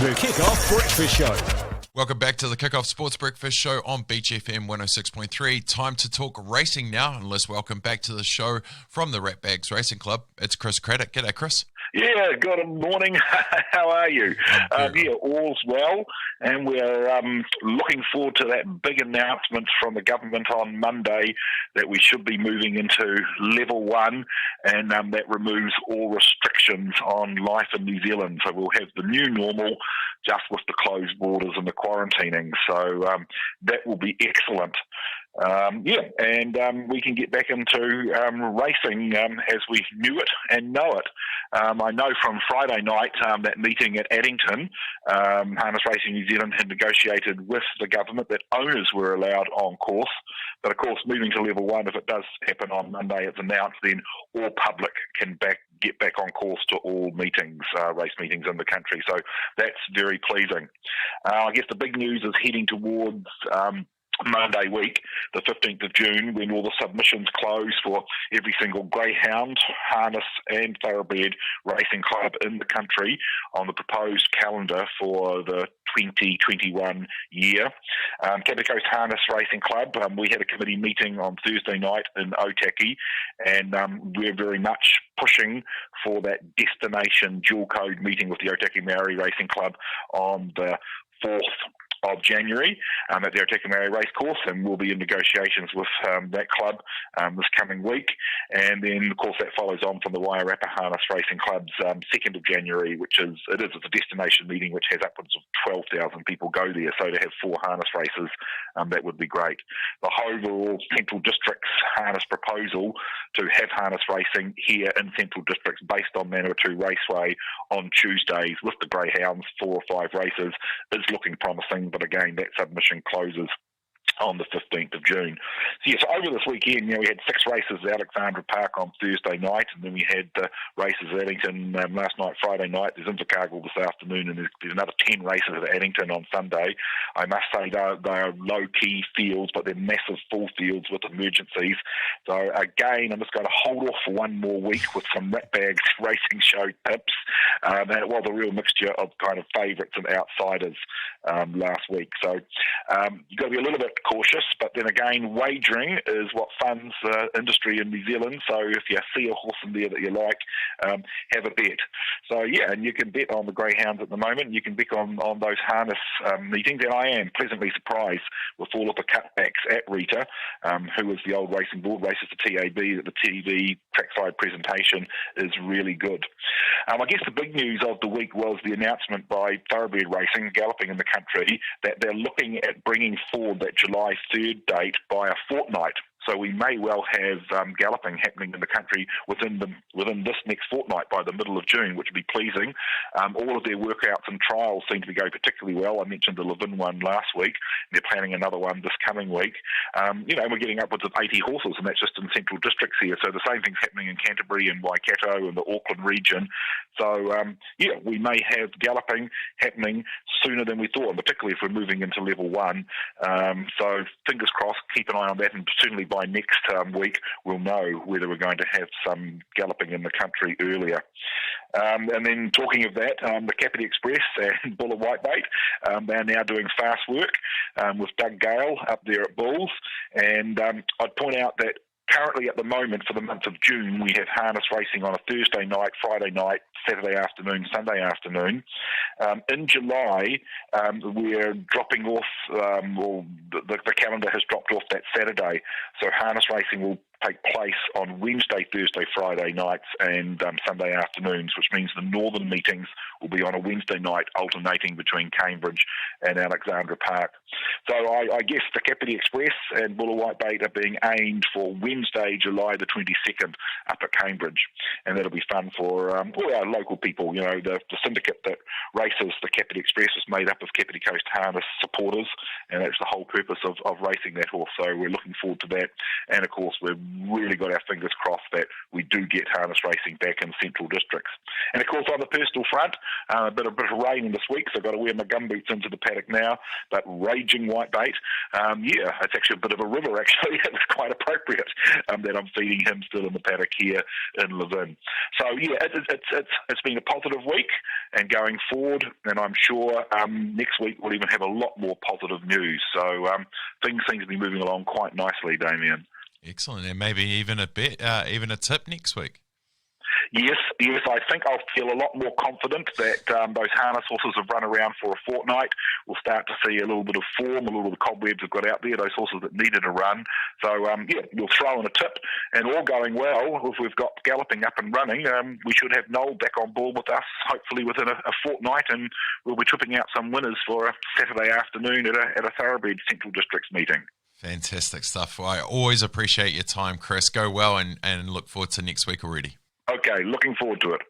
The Kick-Off Breakfast Show. Welcome back to the Kick-Off Sports Breakfast Show on Beach FM 106.3. Time to talk racing now, and let's welcome back to the show from the Ratbags Racing Club. It's Chris Craddock. G'day, Chris. Yeah, good morning. How are you? Yeah, all's well, and we're looking forward to that big announcement from the government on Monday that we should be moving into level 1, and that removes all restrictions on life in New Zealand. So we'll have the new normal, just with the closed borders and the quarantining. So that will be excellent. We can get back into racing as we knew it and know it. I know from Friday night, that meeting at Addington, Harness Racing New Zealand had negotiated with the government that owners were allowed on course. But of course, moving to level 1, if it does happen on Monday, it's announced, then all public can get back on course to all meetings, race meetings in the country. So that's very pleasing. I guess the big news is heading towards Monday week, the 15th of June, when all the submissions close for every single greyhound, harness and thoroughbred racing club in the country on the proposed calendar for the 2021 year. Cape Coast Harness Racing Club, we had a committee meeting on Thursday night in Otaki, and we're very much pushing for that destination dual code meeting with the Otaki Maori Racing Club on the 4th of January at the Otaki Maori Racecourse, and we'll be in negotiations with that club this coming week. And then, of course, that follows on from the Wairarapa Harness Racing Club's 2nd of January, it's a destination meeting which has upwards of 12,000 people go there. So to have 4 harness races, that would be great. The overall Central District's harness proposal to have harness racing here in Central Districts based on Manawatu Raceway on Tuesdays with the greyhounds, 4 or 5 races, is looking promising. But again, that submission closes on the 15th of June. So yes, over this weekend, we had 6 races at Alexandra Park on Thursday night, and then we had races at Addington last night, Friday night. There's Invercargill this afternoon, and there's another 10 races at Addington on Sunday. I must say they are low-key fields, but they're massive full fields with emergencies. So again, I'm just going to hold off for one more week with some Ratbags Racing Show tips. And it was a real mixture of kind of favourites and outsiders last week. So you've got to be a little bit cautious, but then again, wagering is what funds the industry in New Zealand. So if you see a horse in there that you like, have a bet. So yeah, and you can bet on the greyhounds at the moment. You can bet on those harness meetings, and I am pleasantly surprised with all of the cutbacks at Rita, who is the old racing board, races to TAB, that the TV trackside presentation is really good. I guess the big news of the week was the announcement by Thoroughbred Racing, galloping in the country, that they're looking at bringing forward that July 3rd date by a fortnight. So we may well have galloping happening in the country within this next fortnight by the middle of June, which would be pleasing. All of their workouts and trials seem to be going particularly well. I mentioned the Levin one last week. They're planning another one this coming week. We're getting upwards of 80 horses, and that's just in Central Districts here. So the same thing's happening in Canterbury and Waikato and the Auckland region. So, we may have galloping happening sooner than we thought, and particularly if we're moving into level 1. So fingers crossed, keep an eye on that, and certainly by next week we'll know whether we're going to have some galloping in the country earlier. And then talking of that, the Kapiti Express and Buller Whitebait, they're now doing fast work with Doug Gale up there at Bulls. And I'd point out that currently at the moment for the month of June, we have harness racing on a Thursday night, Friday night, Saturday afternoon, Sunday afternoon. In July, we're dropping off, the calendar has dropped off that Saturday. So harness racing will take place on Wednesday, Thursday, Friday nights and Sunday afternoons, which means the northern meetings will be on a Wednesday night, alternating between Cambridge and Alexandra Park. So I guess the Kapiti Express and Buller Whitebait are being aimed for Wednesday, July the 22nd up at Cambridge. And that'll be fun for all our local people. The syndicate that races the Kapiti Express is made up of Kapiti Coast Harness supporters, and that's the whole purpose of racing that horse. So we're looking forward to that. And of course, we're really got our fingers crossed that we do get harness racing back in central districts. And of course, on the personal front, a bit of rain this week, so I've got to wear my gumboots into the paddock now, but raging whitebait. It's actually a bit of a river, actually. It's quite appropriate that I'm feeding him still in the paddock here in Levin. So, it's been a positive week, and going forward, and I'm sure next week we'll even have a lot more positive news. So things seem to be moving along quite nicely, Damian. Excellent, and maybe even a tip next week. Yes, I think I'll feel a lot more confident that those harness horses have run around for a fortnight. We'll start to see a little bit of form, a little bit of cobwebs have got out there, those horses that needed a run. So, we'll throw in a tip, and all going well, if we've got galloping up and running, we should have Noel back on board with us, hopefully within a fortnight, and we'll be tripping out some winners for a Saturday afternoon at a Thoroughbred Central Districts meeting. Fantastic stuff. Well, I always appreciate your time, Chris. Go well, and look forward to next week already. Okay, looking forward to it.